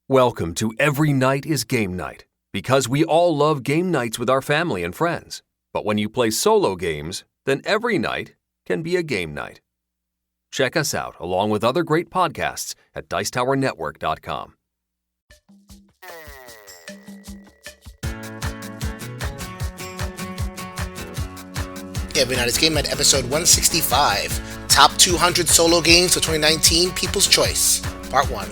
Welcome to Every Night is Game Night, because we all love game nights with our family and friends. But when you play solo games, then every night can be a game night. Check us out along with other great podcasts at dicetowernetwork.com. Every Night is Game Night, episode 165, Top 200 Solo Games for 2019, People's Choice, Part 1.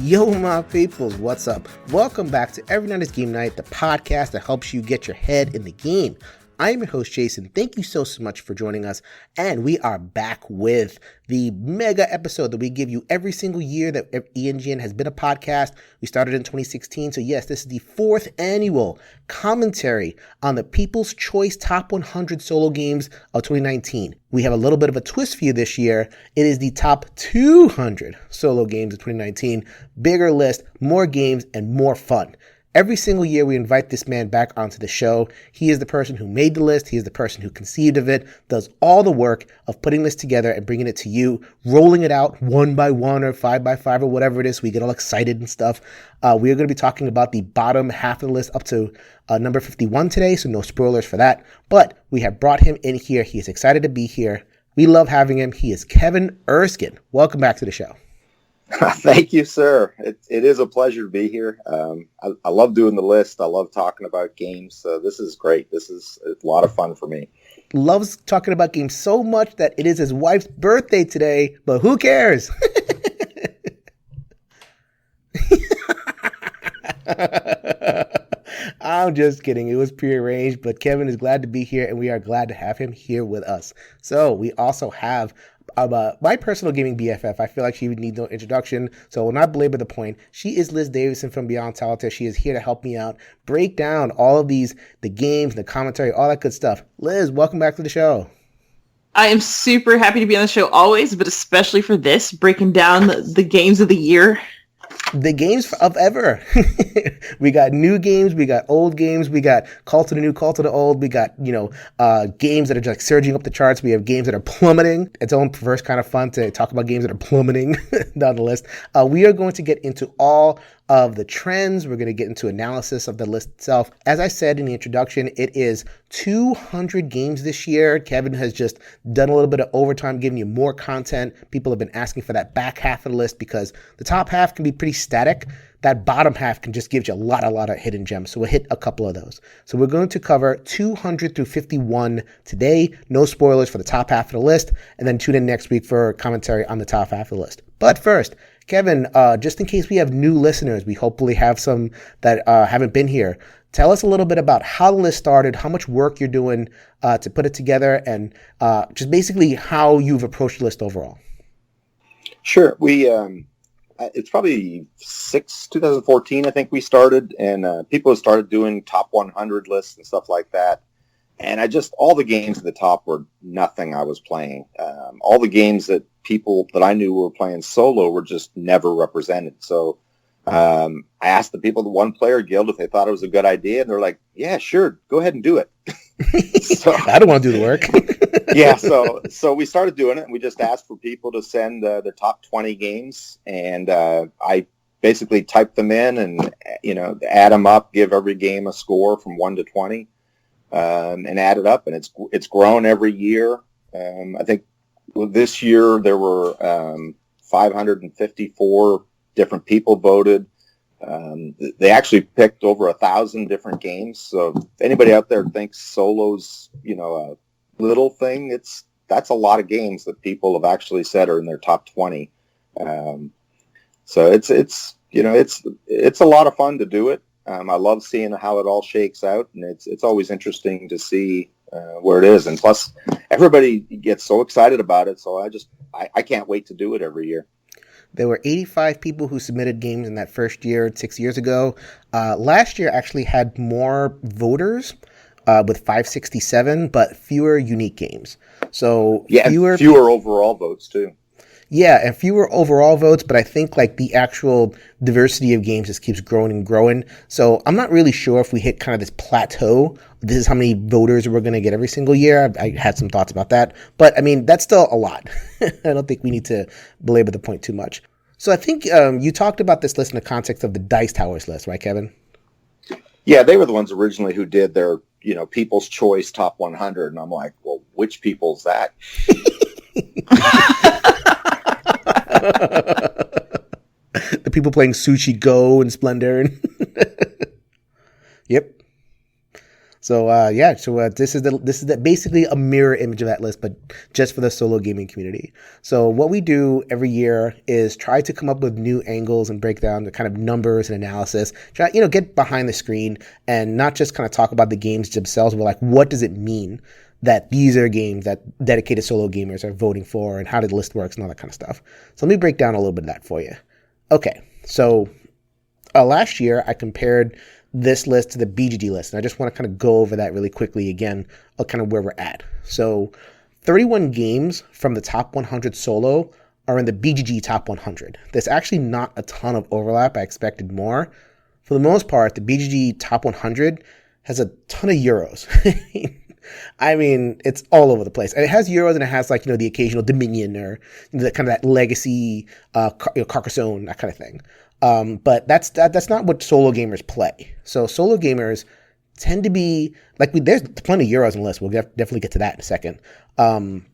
Yo, my peoples, what's up? Welcome back to Every Night is Game Night, the podcast that helps you get your head in the game. I am your host, Jason. Thank you so much for joining us. And we are back with the mega episode that we give you every single year that ENGN has been a podcast. We started in 2016. So yes, this is the 4th annual commentary on the People's Choice Top 100 Solo Games of 2019. We have a little bit of a twist for you this year. It is the top 200 solo games of 2019. Bigger list, more games, and more fun. Every single year, we invite this man back onto the show. He is the person who made the list. He is the person who conceived of it, does all the work of putting this together and bringing it to you, rolling it out 1 by 1 or 5 by 5 or whatever it is. We get all excited and stuff. We are going to be talking about the bottom half of the list up to number 51 today, so no spoilers for that. But we have brought him in here. He is excited to be here. We love having him. He is Kevin Erskine. Welcome back to the show. Thank you, sir. It is a pleasure to be here. I love doing the list. I love talking about games. So this is great. This is a lot of fun for me. Loves talking about games so much that it is his wife's birthday today, but who cares? I'm just kidding. It was prearranged, but Kevin is glad to be here, and we are glad to have him here with us. So we also have my personal gaming BFF. I feel like she would need no introduction, so I will not belabor the point. She is Liz Davison from Beyond Solitaire. She is here to help me out, break down all of the games, the commentary, all that good stuff. Liz, welcome back to the show. I am super happy to be on the show always, but especially for this, breaking down the games of the year. The games of ever. We got new games, we got old games, we got Cult of the New, Cult of the Old, we got, games that are just like surging up the charts. We have games that are plummeting. It's own perverse kind of fun to talk about games that are plummeting down the list. We are going to get into all of the trends. We're going to get into analysis of the list itself. As I said in the introduction, it is 200 games this year. Kevin has just done a little bit of overtime, giving you more content. People have been asking for that back half of the list because the top half can be pretty static. That bottom half can just give you a lot of hidden gems. So we'll hit a couple of those. So we're going to cover 200 through 51 today. No spoilers for the top half of the list. And then tune in next week for commentary on the top half of the list. But first, Kevin, just in case we have new listeners, we hopefully have some that haven't been here. Tell us a little bit about how the list started, how much work you're doing to put it together, and just basically how you've approached the list overall. Sure. It's probably 2014, I think we started, and people have started doing top 100 lists and stuff like that. And all the games at the top were nothing I was playing. All the games that people that I knew were playing solo were just never represented. So I asked the people at the One Player Guild if they thought it was a good idea, and they're like, yeah, sure, go ahead and do it. So, I don't want to do the work. Yeah, so we started doing it, and we just asked for people to send their top 20 games, and I basically typed them in and, add them up, give every game a score from 1 to 20. And add it up, and it's grown every year. I think this year there were 554 different people voted. They actually picked over 1,000 different games. So if anybody out there thinks solo's a little thing, that's a lot of games that people have actually said are in their top 20. So it's a lot of fun to do it. I love seeing how it all shakes out, and it's always interesting to see where it is. And plus, everybody gets so excited about it, so I can't wait to do it every year. There were 85 people who submitted games in that first year, 6 years ago. Last year actually had more voters with 567, but fewer unique games. So fewer overall votes too. Yeah, and fewer overall votes, but I think like the actual diversity of games just keeps growing and growing. So I'm not really sure if we hit kind of this plateau. This is how many voters we're going to get every single year. I had some thoughts about that, but I mean, that's still a lot. I don't think we need to belabor the point too much. So I think you talked about this list in the context of the Dice Towers list, right, Kevin? Yeah, they were the ones originally who did their, People's Choice Top 100. And I'm like, well, which people's that? The people playing Sushi Go and Splendor. Yep. So this is basically a mirror image of that list, but just for the solo gaming community. So what we do every year is try to come up with new angles and break down the kind of numbers and analysis. Try get behind the screen and not just kind of talk about the games themselves, but like what does it mean that these are games that dedicated solo gamers are voting for, and how the list works and all that kind of stuff. So let me break down a little bit of that for you. Okay, so last year I compared this list to the BGG list, and I just want to kind of go over that really quickly again, kind of where we're at. So 31 games from the top 100 solo are in the BGG top 100. There's actually not a ton of overlap. I expected more. For the most part, the BGG top 100 has a ton of Euros. I mean, it's all over the place. And it has Euros, and it has like, the occasional Dominion or the kind of that legacy, Carcassonne, that kind of thing. But that's not what solo gamers play. So solo gamers tend to be like, there's plenty of Euros on the list. We'll definitely get to that in a second. When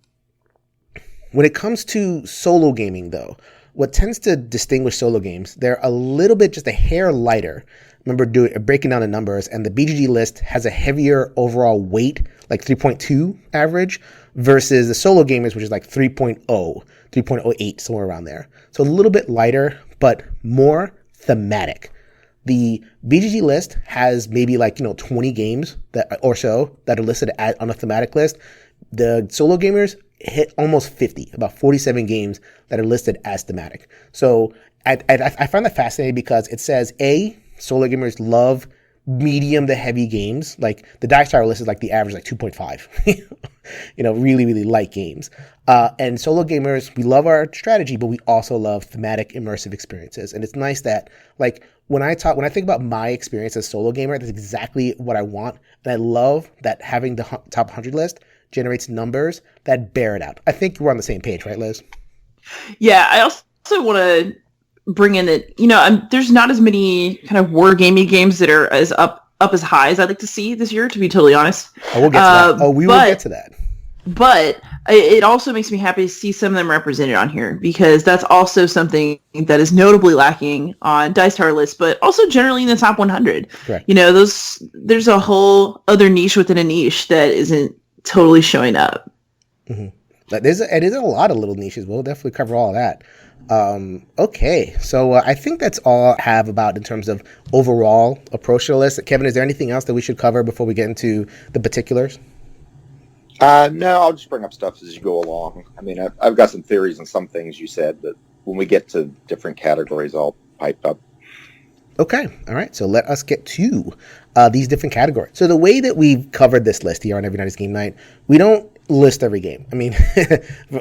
it comes to solo gaming, though, what tends to distinguish solo games, they're a little bit just a hair lighter. Remember breaking down the numbers, and the BGG list has a heavier overall weight, like 3.2 average, versus the solo gamers, which is like 3.0, 3.08, somewhere around there. So a little bit lighter, but more thematic. The BGG list has maybe like 20 games that are listed on a thematic list. The solo gamers hit almost 50, about 47 games that are listed as thematic. So I find that fascinating because it says solo gamers love medium to heavy games. Like the Dice Tower list is like the average, like 2.5. Really, really light games. And solo gamers, we love our strategy, but we also love thematic, immersive experiences. And it's nice that, like, when I think about my experience as a solo gamer, that's exactly what I want. And I love that having the top 100 list generates numbers that bear it out. I think we're on the same page, right, Liz? Yeah, I also want to bring in that, there's not as many kind of wargaming games that are as up as high as I'd like to see this year, to be totally honest. Oh, we'll get to that. We will get to that. But it also makes me happy to see some of them represented on here, because that's also something that is notably lacking on Dice Tower lists, but also generally in the top 100. Correct. There's a whole other niche within a niche that isn't totally showing up. Mm-hmm. It is a lot of little niches. We'll definitely cover all of that. Okay, so I think that's all I have about in terms of overall approach to the list. Kevin, is there anything else that we should cover before we get into the particulars? No, I'll just bring up stuff as you go along. I mean, I've got some theories on some things you said, but when we get to different categories, I'll pipe up. Okay, all right. So let us get to these different categories. So the way that we've covered this list here on Every Night is Game Night, we don't list every game. I mean,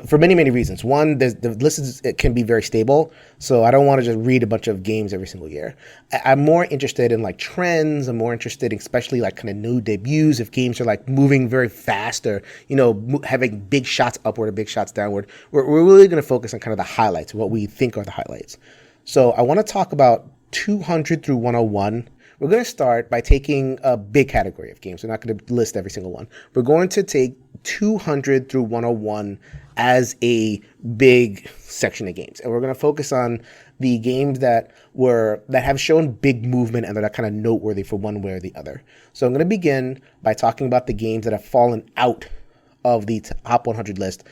for many, many reasons. One, the list it can be very stable, so I don't want to just read a bunch of games every single year. I'm more interested in like trends. I'm more interested in especially like kind of new debuts, if games are like moving very fast or, having big shots upward or big shots downward. We're really going to focus on kind of the highlights, what we think are the highlights. So I want to talk about 200 through 101. We're going to start by taking a big category of games. We're not going to list every single one. We're going to take 200 through 101 as a big section of games. And we're going to focus on the games that have shown big movement and that are kind of noteworthy for one way or the other. So I'm going to begin by talking about the games that have fallen out of the top 100 list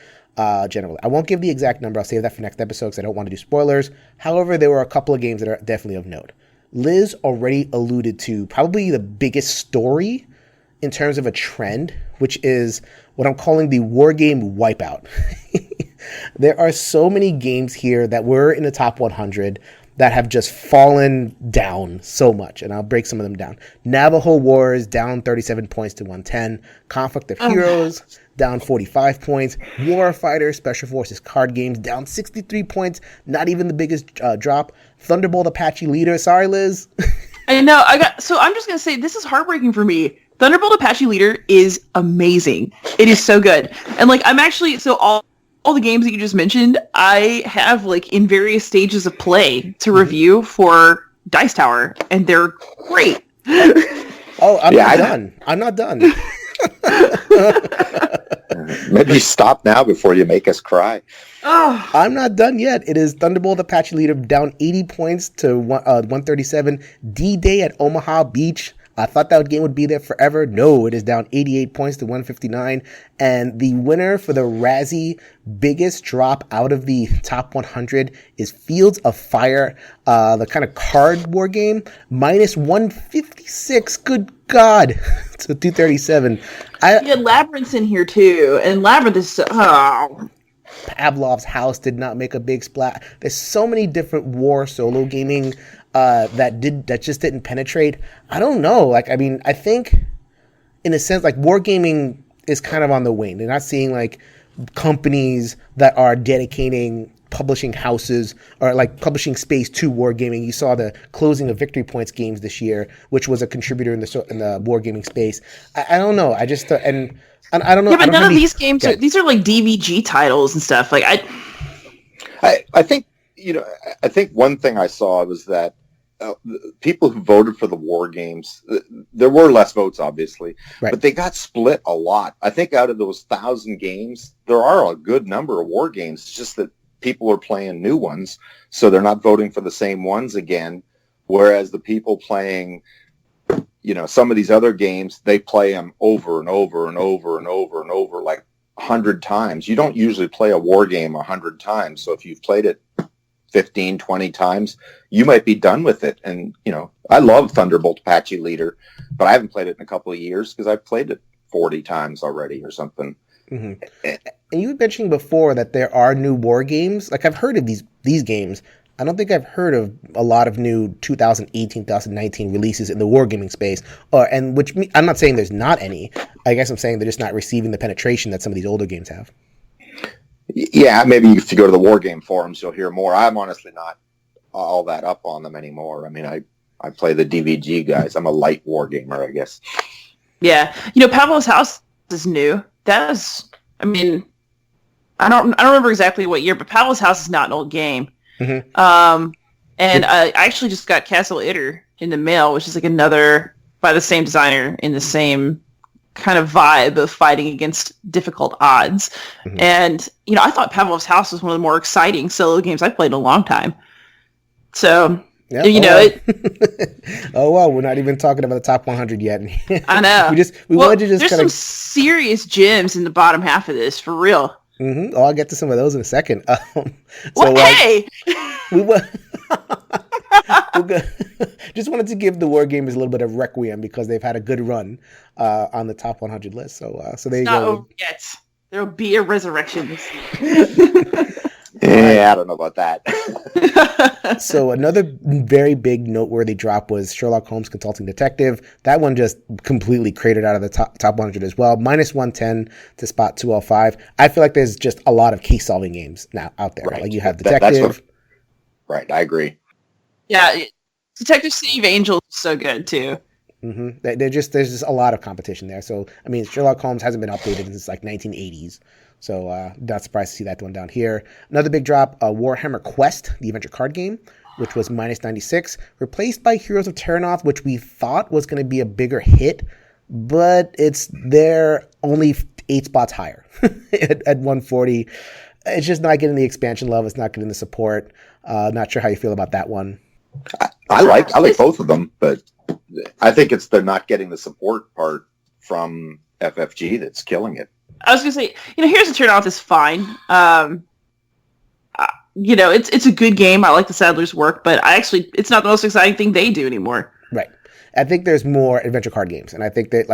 generally. I won't give the exact number. I'll save that for next episode because I don't want to do spoilers. However, there were a couple of games that are definitely of note. Liz already alluded to probably the biggest story in terms of a trend, which is what I'm calling the war game wipeout. There are so many games here that were in the top 100 that have just fallen down so much, and I'll break some of them down. Navajo Wars down 37 points to 110. Conflict of Heroes down 45 points. Warfighter Special Forces card games down 63 points. Not even the biggest drop. Thunderbolt Apache Leader. Sorry, Liz. I know. So I'm just gonna say this is heartbreaking for me. Thunderbolt Apache Leader is amazing. It is so good. And like I'm actually all the games that you just mentioned, I have like in various stages of play to review for Dice Tower, and they're great. Oh, I'm not done. Maybe stop now before you make us cry. Oh. I'm not done yet. It is Thunderbolt Apache Leader down 80 points to 137. D-Day at Omaha Beach. I thought that game would be there forever. No, it is down 88 points to 159. And the winner for the Razzie biggest drop out of the top 100 is Fields of Fire, the kind of card war game, minus 156. Good God. So 237. Yeah, Labyrinth's in here too. And Labyrinth is Pavlov's House did not make a big splash. There's so many different war solo gaming that just didn't penetrate. I don't know. Like, I mean, I think in a sense, like wargaming is kind of on the wane. They're not seeing like companies that are dedicating publishing houses or like publishing space to wargaming. You saw the closing of Victory Points games this year, which was a contributor in the wargaming space. I don't know. I just and I don't know. Yeah, but none of these games are. These are like DVG titles and stuff. Like I think I think one thing I saw was that people who voted for the war games, there were less votes, obviously, right, but they got split a lot. I think out of those 1,000 games, there are a good number of war games. It's just that people are playing new ones, so they're not voting for the same ones again. Whereas the people playing, some of these other games, they play them over and over and over and over and over, like 100 times. You don't usually play a war game 100 times. So if you've played it 15, 20 times, you might be done with it. And, I love Thunderbolt Apache Leader, but I haven't played it in a couple of years because I've played it 40 times already or something. Mm-hmm. And you were mentioning before that there are new war games. Like, I've heard of these games. I don't think I've heard of a lot of new 2018, 2019 releases in the wargaming space. I'm not saying there's not any. I guess I'm saying they're just not receiving the penetration that some of these older games have. Yeah, maybe if you go to the war game forums, you'll hear more. I'm honestly not all that up on them anymore. I mean, I play the DVG guys. I'm a light war gamer, I guess. Yeah, Pavlov's House is new. That is, I don't remember exactly what year, but Pavlov's House is not an old game. Mm-hmm. And I actually just got Castle Itter in the mail, which is like another by the same designer in the same kind of vibe of fighting against difficult odds. Mm-hmm. And, I thought Pavlov's House was one of the more exciting solo games I've played in a long time. So, yep. Oh, well, we're not even talking about the top 100 yet. I know. we wanted to just there's some serious gems in the bottom half of this, for real. Mm-hmm. Oh, I'll get to some of those in a second. Hey! Just wanted to give the war gamers a little bit of requiem because they've had a good run on the top 100 list. So there you go. Not over yet. There will be a resurrection this year. Yeah, I don't know about that. So another very big noteworthy drop was Sherlock Holmes Consulting Detective. That one just completely cratered out of the top 100 as well. Minus 110 to spot 205. I feel like there's just a lot of case solving games now out there. Right. Like you have Detective. Right, I agree. Yeah, Detective City of Angels is so good too. Mm-hmm. There's just a lot of competition there. So Sherlock Holmes hasn't been updated since like 1980s. So not surprised to see that one down here. Another big drop, Warhammer Quest, the adventure card game, which was minus 96, replaced by Heroes of Terranoth, which we thought was going to be a bigger hit, but it's there only 8 spots higher at 140. It's just not getting the expansion love. It's not getting the support. Not sure how you feel about that one. I like both of them, but I think it's they're not getting the support part from FFG that's killing it. I was going to say, Heroes of Terranoth is fine. It's a good game. I like the Sadler's work, but it's not the most exciting thing they do anymore. Right. I think there's more adventure card games, and I think that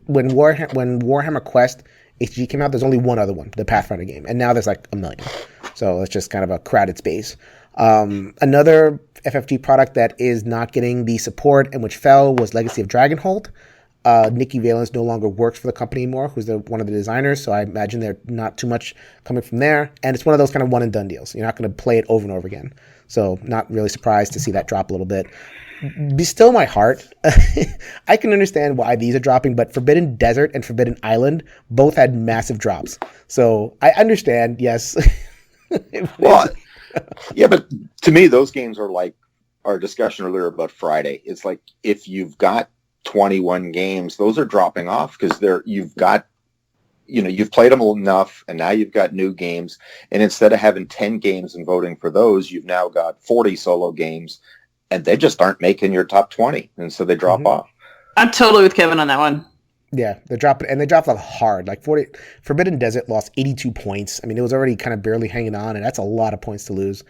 when Warhammer Quest HG came out, there's only one other one, the Pathfinder game, and now there's like a million. So it's just kind of a crowded space. Another FFG product that is not getting the support and which fell was Legacy of Dragonhold. Nikki Valens no longer works for the company anymore, who's one of the designers, so I imagine there's not too much coming from there. And it's one of those kind of one and done deals. You're not going to play it over and over again. So not really surprised to see that drop a little bit. Be still my heart. I can understand why these are dropping, but Forbidden Desert and Forbidden Island both had massive drops. So I understand, yes. Well, yeah, but to me, those games are like our discussion earlier about Friday. It's like if you've got 21 games, those are dropping off because you've played them enough, and now you've got new games. And instead of having 10 games and voting for those, you've now got 40 solo games, and they just aren't making your top 20, and so they drop off. I'm totally with Kevin on that one. Yeah, they dropped off hard. Like Forbidden Desert lost 82 points. I mean, it was already kind of barely hanging on, and that's a lot of points to lose.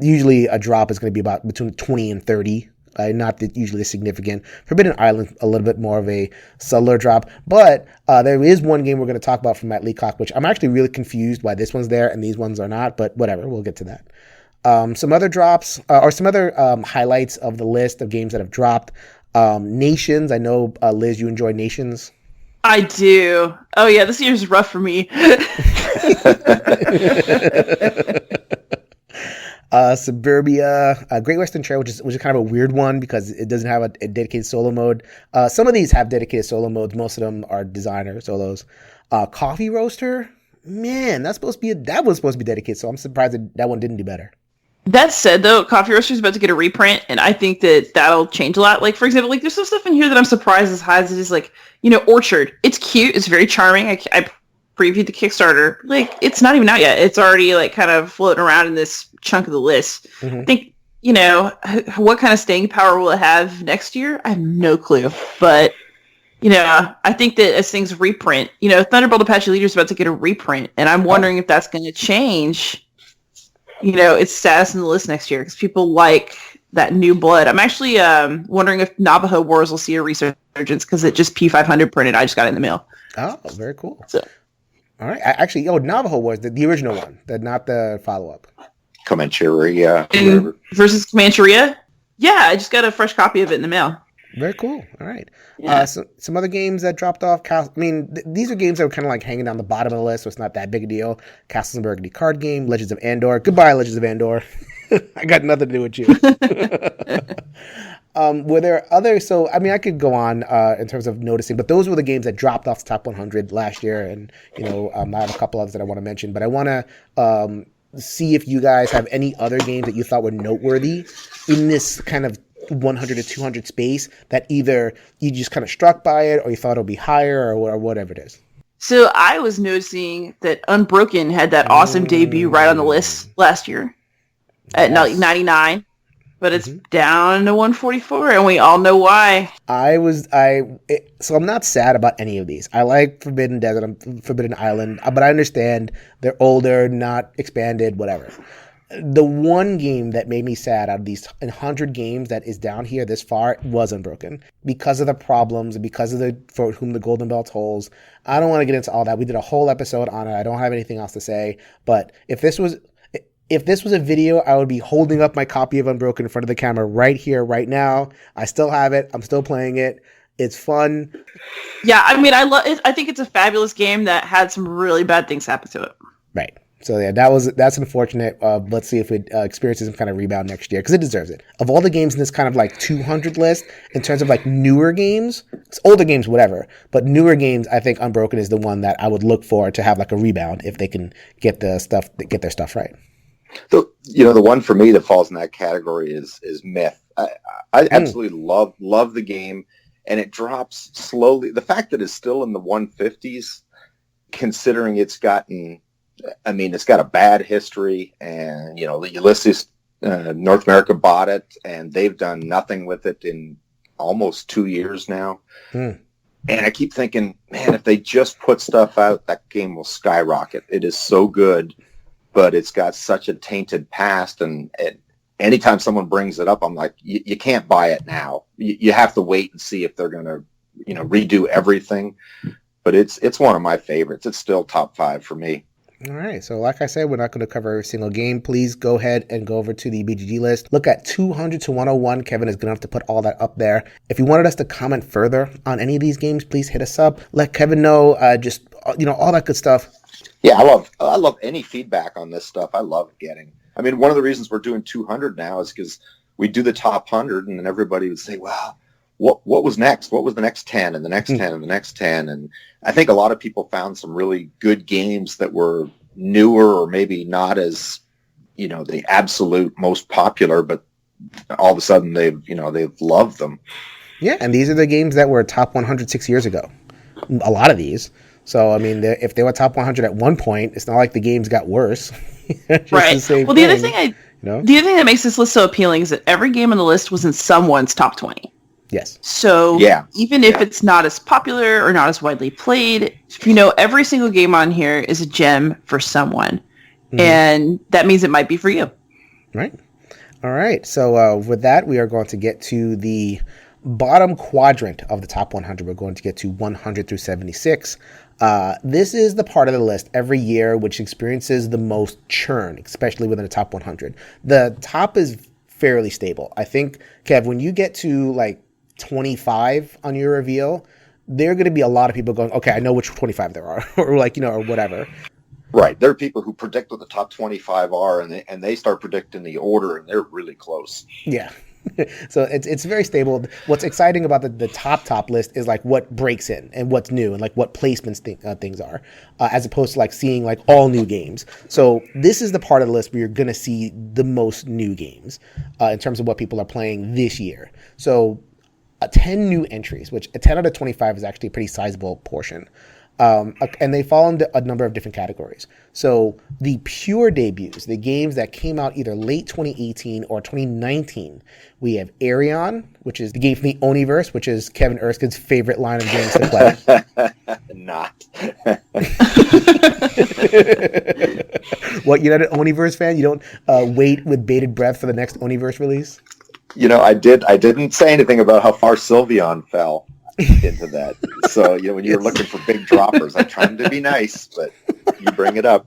Usually a drop is going to be about between 20 and 30. Not that usually significant. Forbidden Island, a little bit more of a subtler drop. But there is one game we're going to talk about from Matt Leacock, which I'm actually really confused why this one's there and these ones are not. But whatever, we'll get to that. Some other drops, or some other highlights of the list of games that have dropped. Nations, I know, Liz, you enjoy Nations. I do. Oh, yeah, this year's rough for me. Suburbia, Great Western Trail, which is kind of a weird one because it doesn't have a dedicated solo mode. Some of these have dedicated solo modes. Most of them are designer solos. Coffee Roaster, man, that was supposed to be dedicated. So I'm surprised that one didn't do better. That said, though, Coffee Roaster is about to get a reprint, and I think that that'll change a lot. Like, for example, like there's some stuff in here that I'm surprised as high as it is. Like, Orchard. It's cute. It's very charming. I previewed the Kickstarter. Like, it's not even out yet. It's already like kind of floating around in this chunk of the list. Mm-hmm. I think, what kind of staying power will it have next year? I have no clue. But, I think that as things reprint, Thunderbolt Apache Leader is about to get a reprint, and I'm wondering if that's going to change, its status in the list next year because people like that new blood. I'm actually wondering if Navajo Wars will see a resurgence because it just P500 printed. I just got it in the mail. Oh, very cool. So. All right. Navajo Wars, the original one, not the follow-up. Comancheria. Versus Comancheria? Yeah, I just got a fresh copy of it in the mail. Very cool. All right. Yeah. Some other games that dropped off. These are games that were kind of like hanging down the bottom of the list, so it's not that big a deal. Castles and Burgundy card game, Legends of Andor. Goodbye, Legends of Andor. I got nothing to do with you. Were there others? So, I could go on in terms of noticing, but those were the games that dropped off the top 100 last year. And, I have a couple others that I want to mention, but I want to see if you guys have any other games that you thought were noteworthy in this kind of 100 to 200 space that either you just kind of struck by it or you thought it would be higher or whatever it is. So I was noticing that Unbroken had that awesome debut right on the list last year at 99, but it's down to 144, and we all know why. So I'm not sad about any of these. I like Forbidden Desert and Forbidden Island, but I understand they're older, not expanded, whatever. The one game that made me sad out of these 100 games that is down here this far was Unbroken because of the problems and because of for whom the golden bell tolls. I don't want to get into all that. We did a whole episode on it. I don't have anything else to say. But if this was a video, I would be holding up my copy of Unbroken in front of the camera right here, right now. I still have it. I'm still playing it. It's fun. Yeah, I love it. I think it's a fabulous game that had some really bad things happen to it. Right. So yeah, that's unfortunate. Let's see if it experiences some kind of rebound next year because it deserves it. Of all the games in this kind of like 200 list, in terms of like newer games, older games, whatever, but newer games, I think Unbroken is the one that I would look for to have like a rebound if they can get their stuff right. So the one for me that falls in that category is Myth. I absolutely love the game, and it drops slowly. The fact that it's still in the 150s, considering it's got a bad history, and Ulysses North America bought it, and they've done nothing with it in almost 2 years now. And I keep thinking, man, if they just put stuff out, that game will skyrocket. It is so good, but it's got such a tainted past, and anytime someone brings it up, I'm like, you can't buy it now. You have to wait and see if they're going to, redo everything. But it's one of my favorites. It's still top 5 for me. All right. So like I said, we're not going to cover every single game. Please go ahead and go over to the BGG list. Look at 200 to 101. Kevin is good enough to put all that up there. If you wanted us to comment further on any of these games, please hit us up. Let Kevin know, just, all that good stuff. Yeah, I love any feedback on this stuff. I love getting. I mean, one of the reasons we're doing 200 now is because we do the top 100, and then everybody would say, "Wow, what was next? What was the next 10 and the next 10 and the next 10?" And I think a lot of people found some really good games that were newer or maybe not as, the absolute most popular, but all of a sudden they've loved them. Yeah, and these are the games that were top 100 6 years ago. A lot of these. So, I mean, if they were top 100 at one point, it's not like the games got worse. Right. Well, the other thing that makes this list so appealing is that every game on the list was in someone's top 20. Yes. So even if it's not as popular or not as widely played, every single game on here is a gem for someone. Mm-hmm. And that means it might be for you. Right. All right. So with that, we are going to get to the bottom quadrant of the top 100. We're going to get to 100 through 76. This is the part of the list every year which experiences the most churn, especially within the top 100. The top is fairly stable. I think, Kev, when you get to like 25 on your reveal, there are going to be a lot of people going, okay, I know which 25 there are, or or whatever. Right. There are people who predict what the top 25 are, and they start predicting the order, and they're really close. Yeah. So it's very stable. What's exciting about the top list is like what breaks in and what's new and like what placements things are, as opposed to like seeing like all new games. So this is the part of the list where you're going to see the most new games in terms of what people are playing this year. So 10 new entries, which a 10 out of 25 is actually a pretty sizable portion. And they fall into a number of different categories. So the pure debuts, the games that came out either late 2018 or 2019, we have Erskine, which is the game from the Oniverse, which is Kevin Erskine's favorite line of games to play. Not. What, you're not an Oniverse fan? You don't wait with bated breath for the next Oniverse release? I didn't say anything about how far Sylveon fell into that. So, when you're looking for big droppers, I'm trying to be nice, but you bring it up.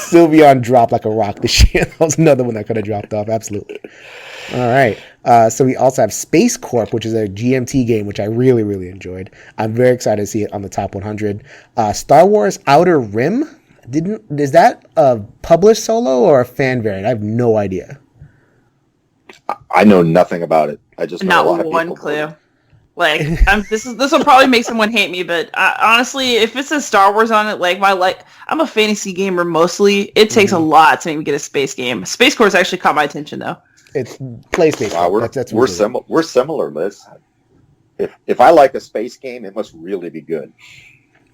Sylveon dropped like a rock this year. That was another one that could have dropped off. Absolutely. All right. So we also have Space Corp, which is a GMT game, which I really, really enjoyed. I'm very excited to see it on the top 100. Star Wars Outer Rim. Is that a published solo or a fan variant? I have no idea. I know nothing about it. I just know not a lot of one people clue. Like, this will probably make someone hate me, but honestly, if it says Star Wars on it, I'm a fantasy gamer mostly. It takes a lot to make me get a space game. Space Corps actually caught my attention though. It's play Space Corps. We're similar, Liz. If I like a space game, it must really be good.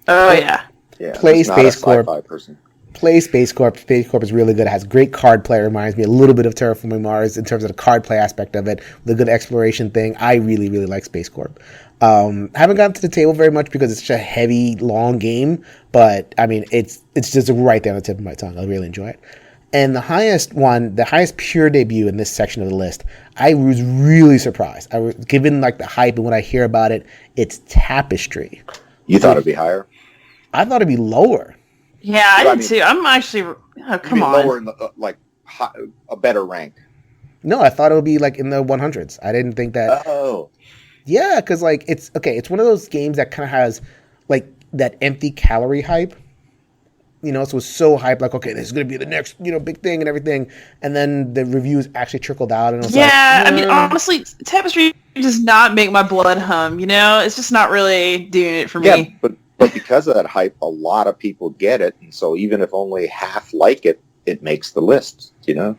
Oh yeah. Yeah. Play Space Corps. Person. Play Space Corp. Space Corp is really good. It has great card play. It reminds me a little bit of Terraforming Mars in terms of the card play aspect of it. The good exploration thing. I really, really like Space Corp. Haven't gotten to the table very much because it's such a heavy, long game. But, I mean, it's just right there on the tip of my tongue. I really enjoy it. And the highest pure debut in this section of the list, I was really surprised. Given like the hype and when I hear about it, it's Tapestry. You thought it'd be higher? I thought it'd be lower. Yeah, I did too. I'm actually. Oh, come on. Lower in a better rank. No, I thought it would be like in the 100s. I didn't think that. Oh. Yeah, because like it's one of those games that kind of has like that empty calorie hype. So it's so hyped, like, okay, this is going to be the next, big thing and everything. And then the reviews actually trickled out. And it was I mean, honestly, Tapestry does not make my blood hum, It's just not really doing it for me. But because of that hype, a lot of people get it. And so even if only half like it, it makes the list, but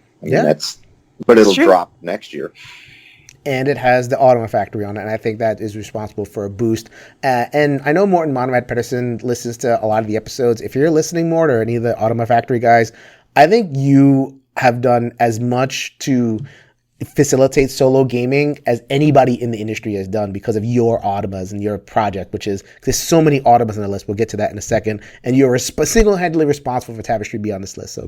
it'll drop next year. And it has the Automa Factory on it, and I think that is responsible for a boost. And I know Morten Monomad Pedersen listens to a lot of the episodes. If you're listening, Mort, or any of the Automa Factory guys, I think you have done as much to facilitate solo gaming as anybody in the industry has done because of your Automas and your project, which is, there's so many Automas on the list. We'll get to that in a second. And you're single-handedly responsible for Tapestry be on this list. So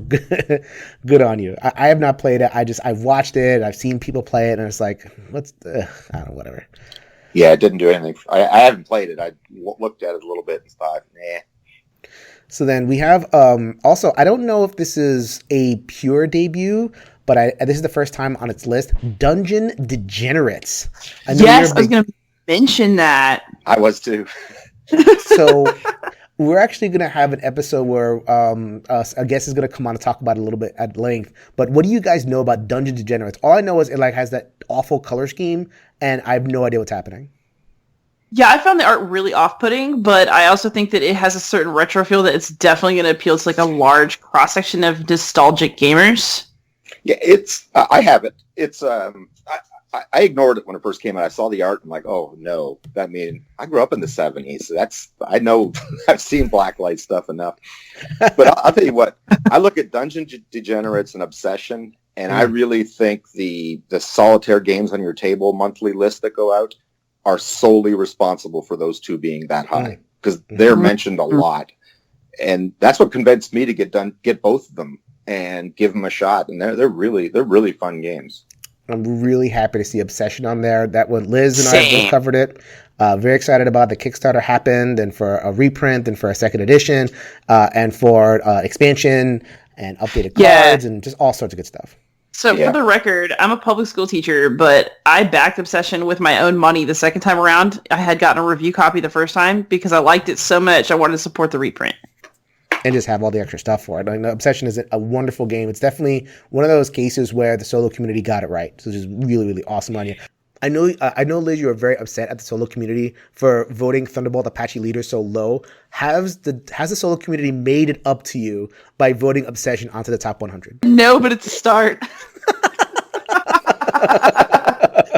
good on you. I have not played it. I've watched it. I've seen people play it. And it's like, I don't know, whatever. Yeah, it didn't do anything. I haven't played it. I looked at it a little bit and thought, nah. So then we have also, I don't know if this is a pure debut, but this is the first time on its list, Dungeon Degenerates. Yes, I was going to mention that. I was too. So we're actually going to have an episode where a guest is going to come on and talk about it a little bit at length. But what do you guys know about Dungeon Degenerates? All I know is it like has that awful color scheme, and I have no idea what's happening. Yeah, I found the art really off-putting, but I also think that it has a certain retro feel that it's definitely going to appeal to like a large cross-section of nostalgic gamers. Yeah, I have it. It's I ignored it when it first came out. I saw the art and I'm like, oh no. I mean, I grew up in the 70s. So I know I've seen blacklight stuff enough. But I'll tell you what, I look at Dungeon Degenerates and Obsession, and I really think the solitaire games on your table monthly list that go out are solely responsible for those two being that high, because they're mentioned a lot. And that's what convinced me to get both of them and give them a shot. And they're really fun games. I'm really happy to see Obsession on there. That one, Liz and I both covered it. Very excited about the Kickstarter happened, and for a reprint, and for a second edition, and for expansion and updated cards, and just all sorts of good stuff. So for the record, I'm a public school teacher, but I backed Obsession with my own money the second time around. I had gotten a review copy the first time because I liked it so much I wanted to support the reprint. And just have all the extra stuff for it. I know Obsession is a wonderful game. It's definitely one of those cases where the solo community got it right. So it's just really, really awesome on you. I know, Liz, you were very upset at the solo community for voting Thunderbolt Apache Leader so low. Has the solo community made it up to you by voting Obsession onto the top 100? No, but it's a start.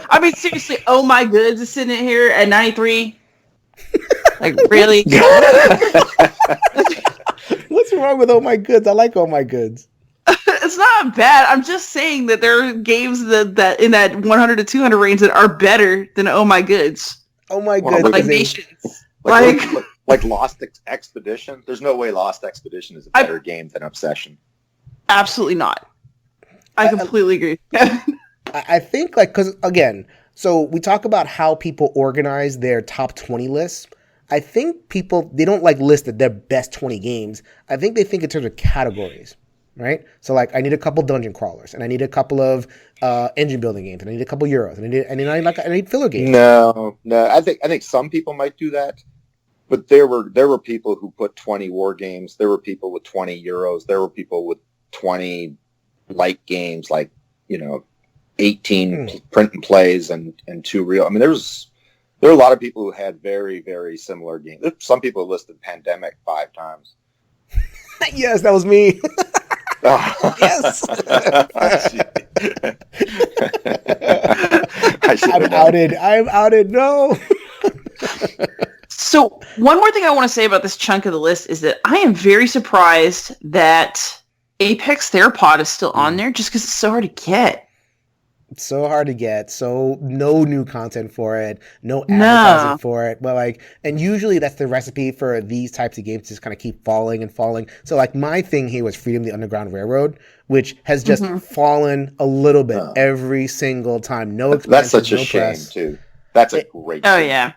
I mean, seriously, Oh My Goods is sitting here at 93. Like, really? What's wrong with Oh My Goods? I like Oh My Goods. It's not bad. I'm just saying that there are games that in that 100 to 200 range that are better than Oh My Goods. Oh My Goods. Like Nations. Like Lost Expedition. There's no way Lost Expedition is a better game than Obsession. Absolutely not. I completely agree. I think, like, because, again, so we talk about how people organize their top 20 lists. I think people, they don't, like, list their best 20 games. I think they think in terms of categories, right? So, like, I need a couple dungeon crawlers, and I need a couple of engine building games, and I need a couple Euros, and I need filler games. No. I think some people might do that, but there were people who put 20 war games. There were people with 20 Euros. There were people with 20 light games, like, 18 print and plays and 2 real. I mean, there were a lot of people who had very, very similar games. Some people listed Pandemic 5 times. Yes, that was me. Yes. I'm outed. No. So one more thing I want to say about this chunk of the list is that I am very surprised that Apex Theropod is still on there just because it's so hard to get. It's so hard to get. So no new content for it. No advertising for it. But and usually that's the recipe for these types of games to just kind of keep falling and falling. So my thing here was Freedom the Underground Railroad, which has just fallen a little bit every single time. No expansion, that's such a shame press. Too. That's a great game. Oh yeah.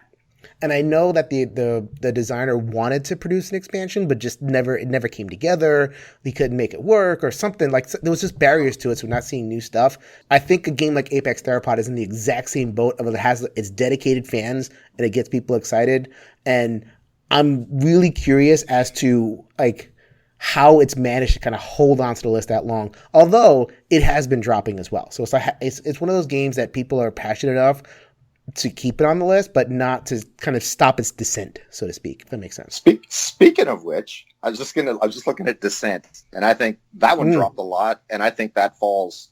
And I know that the designer wanted to produce an expansion, but just it never came together. He couldn't make it work or something. There was just barriers to it, so we're not seeing new stuff. I think a game like Apex Theropod is in the exact same boat of it has its dedicated fans and it gets people excited. And I'm really curious as to how it's managed to kind of hold on to the list that long. Although it has been dropping as well. So it's one of those games that people are passionate enough to keep it on the list, but not to kind of stop its descent, so to speak, if that makes sense. Speaking of which, I was just looking at Descent, and I think that one dropped a lot, and I think that falls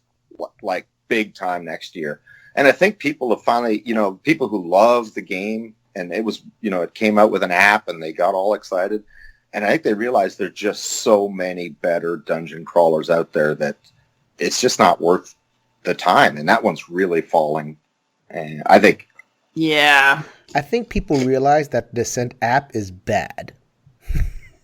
like big time next year. And I think people have finally, people who love the game, and it was, it came out with an app, and they got all excited, and I think they realized there's just so many better dungeon crawlers out there that it's just not worth the time, and that one's really falling. And I think... Yeah. I think people realize that the Descent app is bad.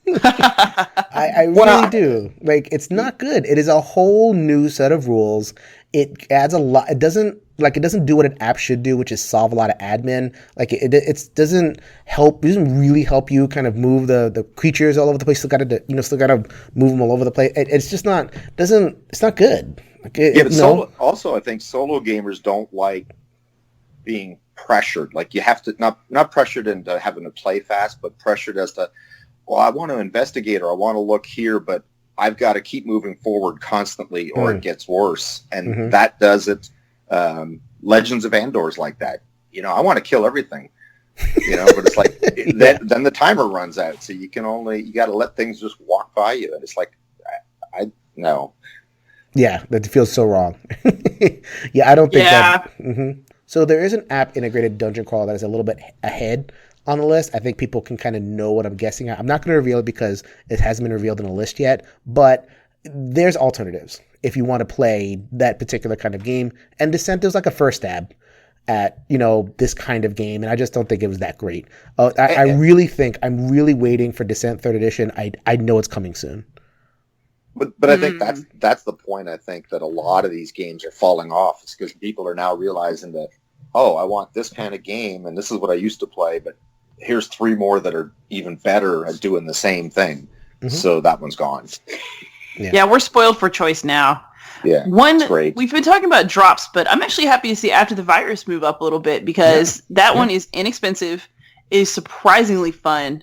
I really do. It's not good. It is a whole new set of rules. it adds a lot. It doesn't do what an app should do, which is solve a lot of admin. Like it doesn't help. It doesn't really help you kind of move the creatures all over the place. Still got to move them all over the place. It's just not. It's not good. But also I think solo gamers don't like being pressured. Like you have to not pressured into having to play fast, but pressured as to, well, I want to investigate or I want to look here, but I've got to keep moving forward constantly or it gets worse. And that does it. Legends of Andor's like that. I want to kill everything. But it's like then the timer runs out, so you got to let things just walk by you, and it's like I no. Yeah, that feels so wrong. Yeah, I don't think that. So there is an app integrated dungeon crawl that is a little bit ahead on the list. I think people can kind of know what I'm guessing. I'm not going to reveal it because it hasn't been revealed in a list yet, but there's alternatives if you want to play that particular kind of game. And Descent is like a first stab at, this kind of game, and I just don't think it was that great. I'm really waiting for Descent 3rd Edition. I know it's coming soon. But I think that's the point. I think that a lot of these games are falling off. It's because people are now realizing that, I want this kind of game, and this is what I used to play, but here's 3 more that are even better at doing the same thing. So that one's gone. Yeah, we're spoiled for choice now. Yeah, great. We've been talking about drops, but I'm actually happy to see After the Virus move up a little bit because that one is inexpensive, is surprisingly fun,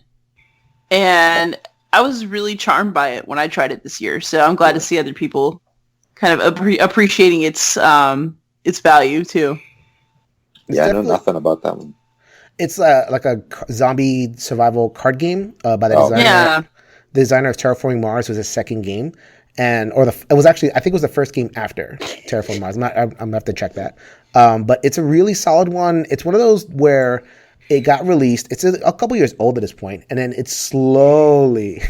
and I was really charmed by it when I tried it this year. So I'm glad to see other people kind of appreciating its value too. I know nothing about that one. It's like a zombie survival card game by the designer. Yeah. The designer of Terraforming Mars was his second game, I think it was the first game after Terraforming Mars. I'm gonna have to check that. But it's a really solid one. It's one of those where it got released. It's a couple years old at this point, and then it's slowly,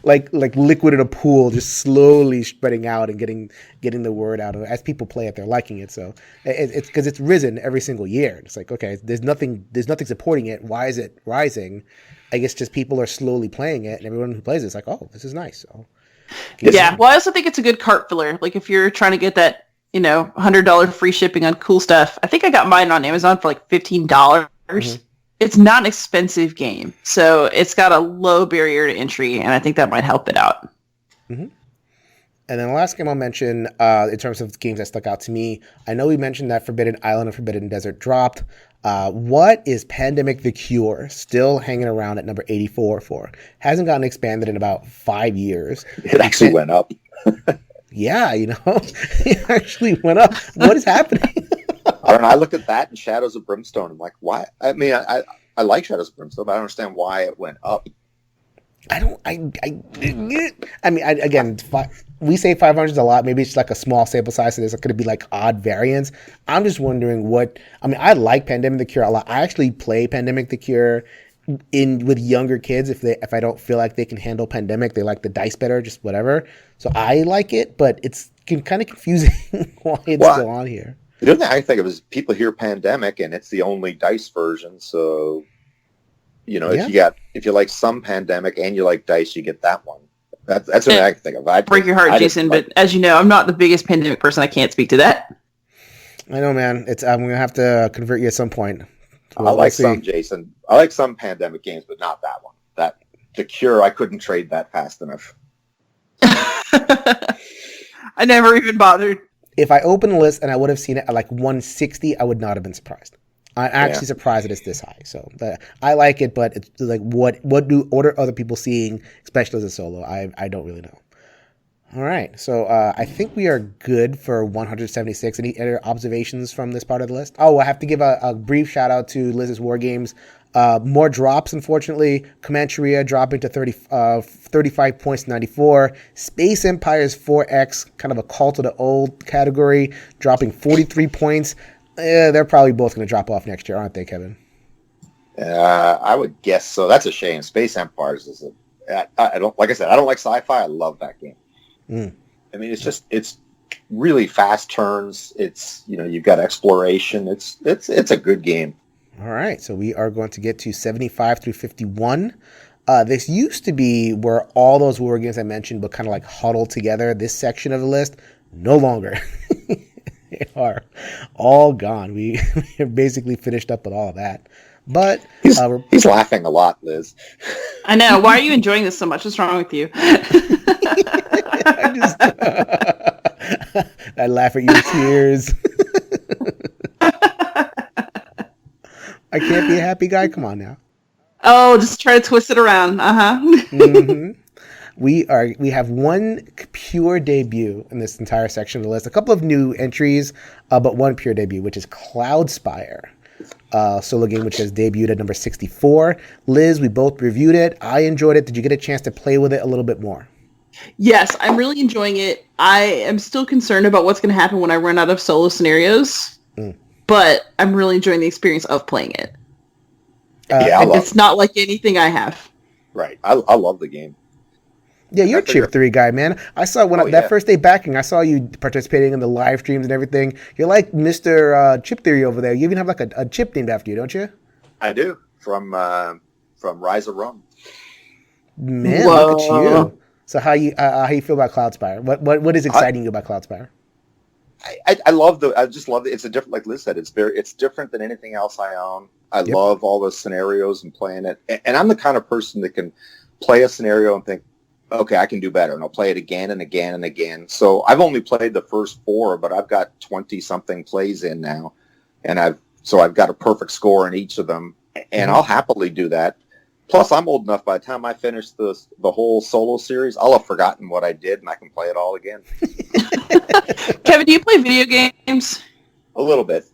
like liquid in a pool, just slowly spreading out and getting the word out. As people play it, they're liking it. So it's because it's risen every single year. It's like, okay, there's nothing supporting it. Why is it rising? I guess just people are slowly playing it, and everyone who plays it's like, oh, this is nice. So well, I also think it's a good cart filler. Like if you're trying to get that, $100 free shipping on cool stuff. I think I got mine on Amazon for like $15. It's not an expensive game, so it's got a low barrier to entry, and I think that might help it out. And then the last game I'll mention, in terms of games that stuck out to me, I know we mentioned that Forbidden Island and Forbidden Desert dropped. What is Pandemic the Cure still hanging around at number 84 for? Hasn't gotten expanded in about 5 years. It actually went up. Yeah, it actually went up. What is happening? I don't know. I looked at that and Shadows of Brimstone. I'm like, why? I mean, I like Shadows of Brimstone, but I don't understand why it went up. We say 500 is a lot. Maybe it's like a small sample size, so there's going to be like odd variance. I'm just wondering I like Pandemic the Cure a lot. I actually play Pandemic the Cure with younger kids if I don't feel like they can handle Pandemic. They like the dice better, just whatever. So I like it, but it's kind of confusing why it's still on here. The other thing I think of is people hear Pandemic and it's the only dice version. So, if you like some Pandemic and you like dice, you get that one. That's what I can think of. Break your heart, Jason, but as you know, I'm not the biggest Pandemic person. I can't speak to that. I know, man. I'm going to have to convert you at some point. I like some, Jason. I like some Pandemic games, but not that one. The Cure, I couldn't trade that fast enough. I never even bothered. If I opened the list and I would have seen it at like 160, I would not have been surprised. I'm actually surprised that it's this high. So I like it, but it's like what are other people seeing, especially as a solo? I don't really know. All right, so I think we are good for 176. Any other observations from this part of the list? Oh, I have to give a brief shout out to Liz's War Games. More drops, unfortunately. Comancheria dropping to 35 points to 94. Space Empires 4X, kind of a call to the old category, dropping 43 points. They're probably both going to drop off next year, aren't they, Kevin? I would guess so. That's a shame. Space Empires I don't like sci-fi. I love that game. I mean, it's really fast turns. It's, you've got exploration. It's a good game. All right, so we are going to get to 75 through 51. This used to be where all those war games I mentioned but kind of like huddled together, this section of the list. no longer. They are all gone. We have basically finished up with all of that. But he's laughing a lot, Liz. I know. Why are you enjoying this so much? What's wrong with you? I laugh at your tears. I can't be a happy guy. Come on now. Oh, just try to twist it around. Mm-hmm. We have one pure debut in this entire section of the list. A couple of new entries, but one pure debut, which is Cloudspire. Solo game which has debuted at number 64. Liz, we both reviewed it. I enjoyed it. Did you get a chance to play with it a little bit more? Yes, I'm really enjoying it. I am still concerned about what's going to happen when I run out of solo scenarios, but I'm really enjoying the experience of playing it. It's not like anything I have. Right. I love the game. Yeah, you're a Chip 3 guy, man. I saw that first day backing, I saw you participating in the live streams and everything. You're like Mr. Chip Theory over there. You even have like a chip named after you, don't you? I do. From Rise of Rome. Man, Whoa. Look at you. So how you feel about Cloudspire? What is exciting you about Cloudspire? I just love it. It's a different, like Liz said, it's different than anything else I own. I love all the scenarios and playing it. And I'm the kind of person that can play a scenario and think, okay, I can do better. And I'll play it again and again and again. So I've only played the first 4, but I've got 20 something plays in now. And I've got a perfect score in each of them. And I'll happily do that. Plus, I'm old enough by the time I finish the whole solo series, I'll have forgotten what I did and I can play it all again. Kevin, do you play video games? A little bit.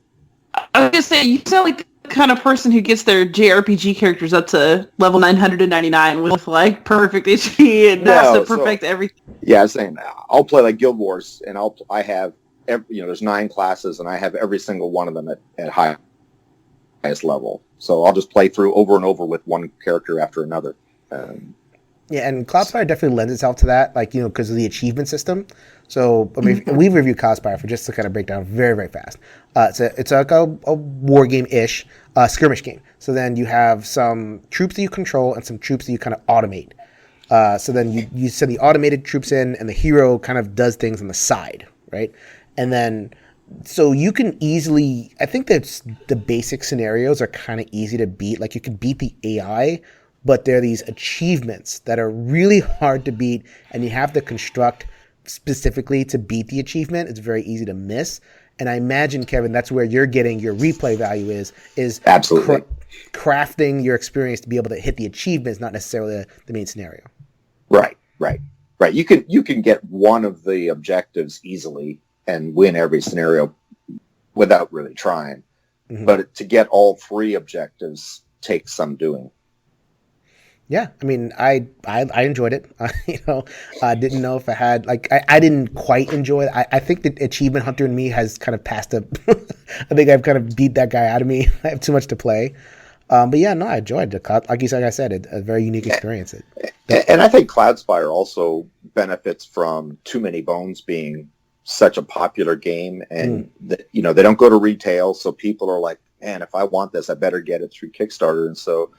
I was going to say, you sound like the kind of person who gets their JRPG characters up to level 999 with like perfect HP and has to perfect everything. Yeah, I was saying, I'll play like Guild Wars and I have, there's 9 classes and I have every single one of them at highest level. So I'll just play through over and over with one character after another. Yeah, and Cloudspire definitely lends itself to that, like, because of the achievement system. So, I mean, we reviewed Cloudspire for just to kind of break down very, very fast. It's like a war game-ish skirmish game. So then you have some troops that you control and some troops that you kind of automate. So then you send the automated troops in, and the hero kind of does things on the side, right? And then, so you can easily, I think that the basic scenarios are kind of easy to beat. Like, you can beat the AI, but there are these achievements that are really hard to beat, and you have to construct specifically to beat the achievement. It's very easy to miss. And I imagine, Kevin, that's where you're getting your replay value is absolutely crafting your experience to be able to hit the achievements, not necessarily the main scenario. Right. You can get one of the objectives easily and win every scenario without really trying. Mm-hmm. But to get all 3 objectives takes some doing. Yeah, I mean, I enjoyed it. I didn't know if I had, like, I didn't quite enjoy it. I think the achievement hunter in me has kind of passed up. I think I've kind of beat that guy out of me. I have too much to play. But yeah, no, I enjoyed it. Like I said, a very unique experience. And I think Cloudspire also benefits from Too Many Bones being such a popular game. And, they don't go to retail. So people are like, man, if I want this, I better get it through Kickstarter. And so,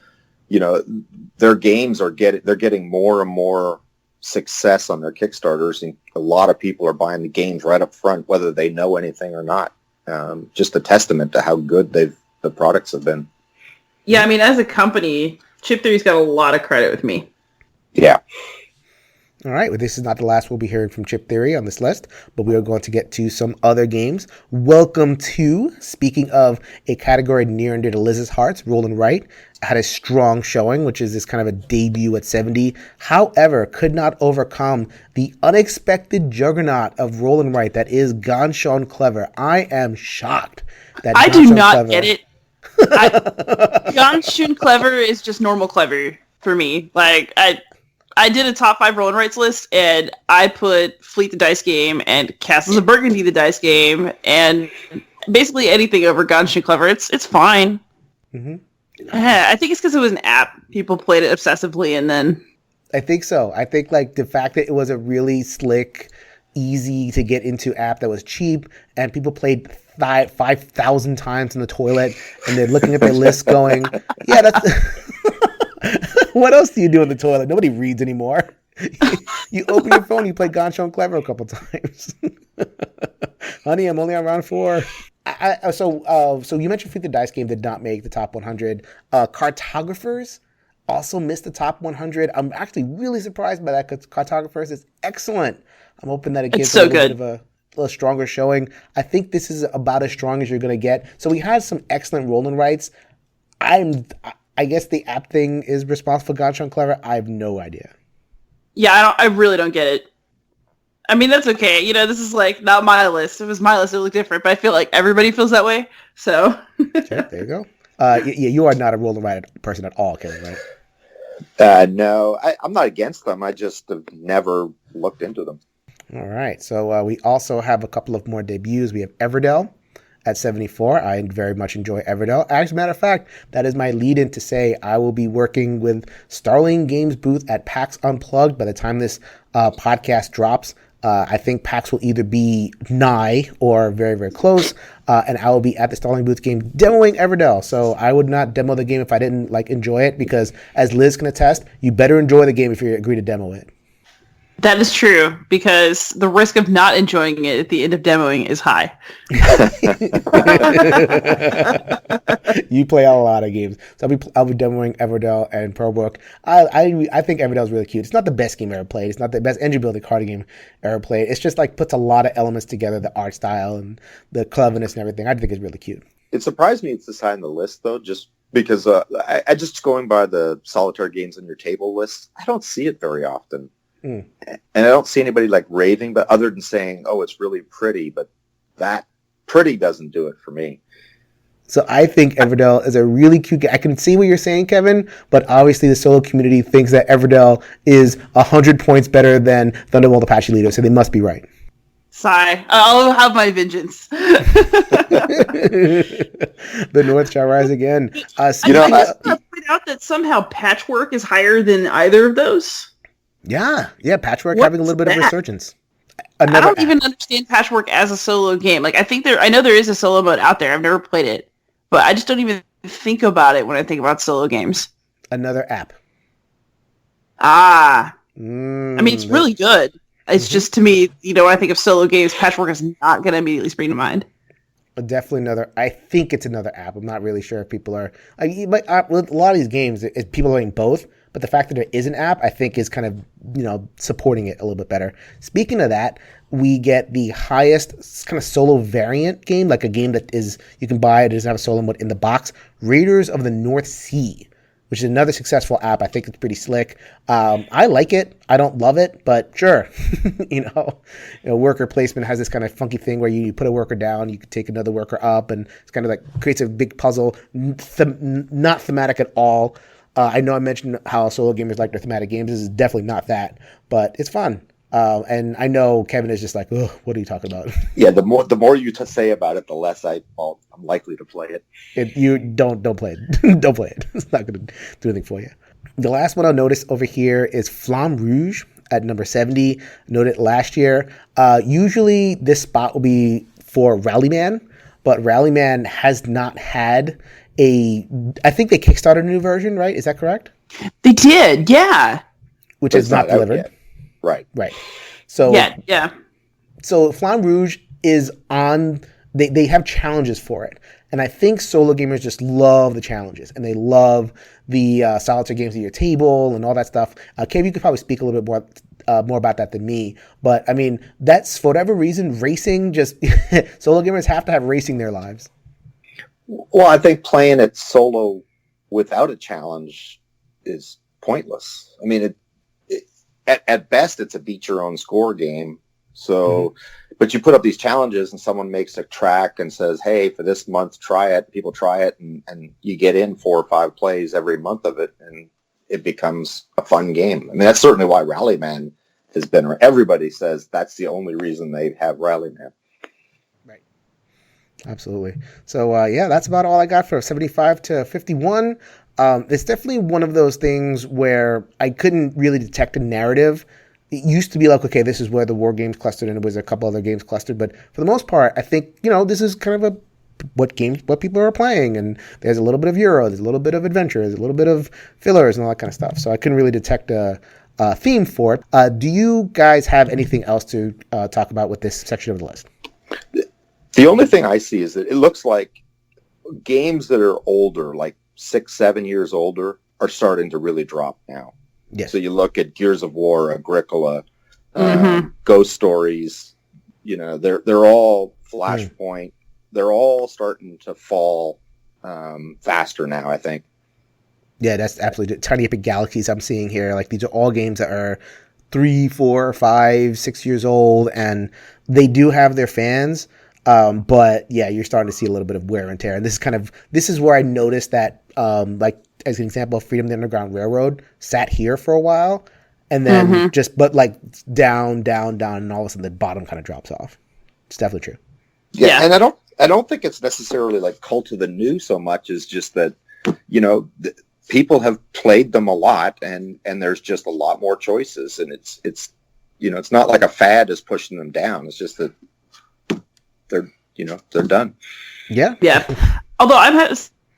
their games they're getting more and more success on their Kickstarters, and a lot of people are buying the games right up front, whether they know anything or not. Just a testament to how good the products have been. Yeah, I mean, as a company, Chip Theory's got a lot of credit with me. Yeah. All right, well, this is not the last we'll be hearing from Chip Theory on this list, but we are going to get to some other games. Welcome to, speaking of a category near and dear to Liz's hearts, Roll and Write had a strong showing, which is this kind of a debut at 70. However, could not overcome the unexpected juggernaut of Roll and Write that is Ganshon Clever. I am shocked that I do not get it. Ganshon Clever is just normal clever for me. Like, I did a top 5 roll and writes list, and I put Fleet the Dice Game and Castles of Burgundy the Dice Game, and basically anything over Ganshon Clever. It's fine. Mm-hmm. I think it's because it was an app. People played it obsessively, and then... I think so. I think like the fact that it was a really slick, easy to get into app that was cheap, and people played 5,000 times in the toilet, and they're looking at their list going, yeah, that's... What else do you do in the toilet? Nobody reads anymore. You open your phone, you play Gone and Clever a couple times. Honey, I'm only on round 4. So you mentioned Freak the Dice game did not make the top 100. Cartographers also missed the top 100. I'm actually really surprised by that because Cartographers is excellent. I'm hoping that it gives a little bit of a stronger showing. I think this is about as strong as you're going to get. So we had some excellent roll and writes. I guess the app thing is responsible for Gone and Clever. I have no idea. Yeah, I really don't get it. I mean, that's okay. You know, this is like not my list. If it was my list, it would look different. But I feel like everybody feels that way. So Sure, there you go. You are not a roll and write person at all, Kevin, right? No, I'm not against them. I just have never looked into them. All right. So we also have a couple of more debuts. We have Everdell at 74. I very much enjoy Everdell. As a matter of fact, that is my lead-in to say I will be working with Starling Games booth at PAX Unplugged by the time this podcast drops. I think PAX will either be nigh or very, very close, and I will be at the Starling booth game demoing Everdell. So I would not demo the game if I didn't enjoy it, because as Liz can attest, you better enjoy the game if you agree to demo it. that is true, because the risk of not enjoying it at the end of demoing is high. You play a lot of games. So I'll be demoing Everdell and ProBook. I think Everdell is really cute. It's not the best game ever played. It's not the best engine building card game ever played. It's just puts a lot of elements together, the art style and the cleverness and everything. I think it's really cute. It surprised me it's this high on the list, though, just because I just going by the solitaire games on your table list, I don't see it very often. And I don't see anybody raving, but other than saying, oh, it's really pretty, but that pretty doesn't do it for me. So I think Everdell is a really cute game. I can see what you're saying, Kevin, but obviously the solo community thinks that Everdell is 100 points better than Thunderbolt Apache Leader, so they must be right. Sigh. I'll have my vengeance. The North shall rise again. I point out that somehow Patchwork is higher than either of those. Yeah, Patchwork having a little bit of resurgence. I don't even understand Patchwork as a solo game. I know there is a solo mode out there. I've never played it, but I just don't even think about it when I think about solo games. Another app. I mean, it's really good. It's just, to me, when I think of solo games, Patchwork is not going to immediately spring to mind. Definitely another. I think it's another app. I'm not really sure if people are. With a lot of these games, people are doing both. But the fact that there is an app, I think, is kind of, supporting it a little bit better. Speaking of that, we get the highest kind of solo variant game, like a game that is you can buy. It doesn't have a solo mode in the box. Raiders of the North Sea, which is another successful app. I think it's pretty slick. I like it. I don't love it, but sure. Worker placement has this kind of funky thing where you put a worker down, you can take another worker up, and it's kind of creates a big puzzle. Not thematic at all. I know I mentioned how solo gamers like their thematic games. This is definitely not that, but it's fun. And I know Kevin is just like, oh, what are you talking about? Yeah, the more you say about it, the less I'm likely to play it. You don't play it. Don't play it. It's not going to do anything for you. The last one I'll notice over here is Flamme Rouge at number 70. Noted last year. Usually this spot will be for Rallyman, but Rallyman has not had I think they kickstarted a new version, right? Is that correct? They did, yeah. Which is not delivered. Right. So yeah. So Flamme Rouge is on. They have challenges for it, and I think solo gamers just love the challenges, and they love the solitaire games at your table and all that stuff. Kev, you could probably speak a little bit more about that than me, but I mean that's for whatever reason, racing just solo gamers have to have racing in their lives. Well, I think playing it solo without a challenge is pointless. I mean, at best, it's a beat your own score game. So, but you put up these challenges and someone makes a track and says, hey, for this month, try it. People try it and you get in 4 or 5 plays every month of it and it becomes a fun game. I mean, that's certainly why Rallyman has been, everybody says that's the only reason they have Rallyman. Absolutely. So, that's about all I got for 75 to 51. It's definitely one of those things where I couldn't really detect a narrative. It used to be okay, this is where the war games clustered and it was a couple other games clustered. But for the most part, I think, this is kind of what people are playing. And there's a little bit of Euro, there's a little bit of adventure, there's a little bit of fillers and all that kind of stuff. So I couldn't really detect a theme for it. Do you guys have anything else to talk about with this section of the list? The only thing I see is that it looks like games that are older, like 6-7 years older, are starting to really drop now. Yes. So you look at Gears of War, Agricola, Ghost Stories. They're all Flashpoint. They're all starting to fall faster now, I think. Yeah, that's absolutely Tiny Epic Galaxies I'm seeing here. Like, these are all games that are 3, 4, 5, 6 years old, and they do have their fans. But yeah, you're starting to see a little bit of wear and tear. And this is where I noticed that, like, as an example, Freedom of the Underground Railroad sat here for a while, and then down, and all of a sudden the bottom kind of drops off. It's definitely true. Yeah, and I don't think it's necessarily like cult of the new so much as just that, people have played them a lot, and there's just a lot more choices, and it's not like a fad is pushing them down. It's just that they're done. Yeah. Although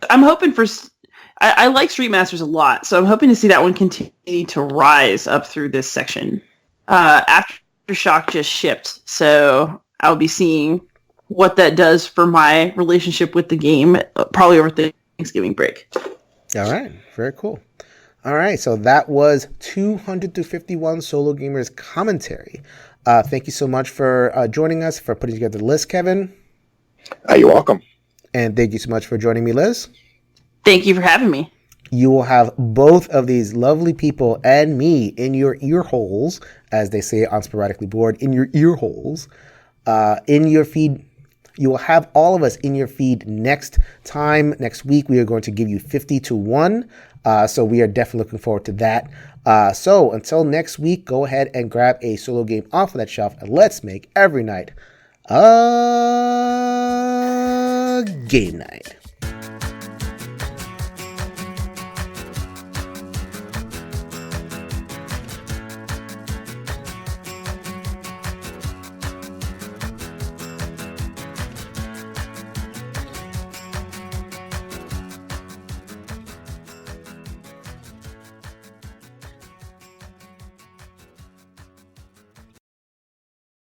I'm hoping for. I like Street Masters a lot, so I'm hoping to see that one continue to rise up through this section. Aftershock just shipped, so I'll be seeing what that does for my relationship with the game, probably over the Thanksgiving break. All right. Very cool. All right. So that was 251 Solo Gamers commentary. Thank you so much for joining us, for putting together the list, Kevin. You're welcome. And thank you so much for joining me, Liz. Thank you for having me. You will have both of these lovely people and me in your ear holes, as they say on Sporadically Bored, in your ear holes, in your feed. You will have all of us in your feed next week. We are going to give you 50 to 1. So we are definitely looking forward to that. So until next week, go ahead and grab a solo game off of that shelf, and let's make every night a game night.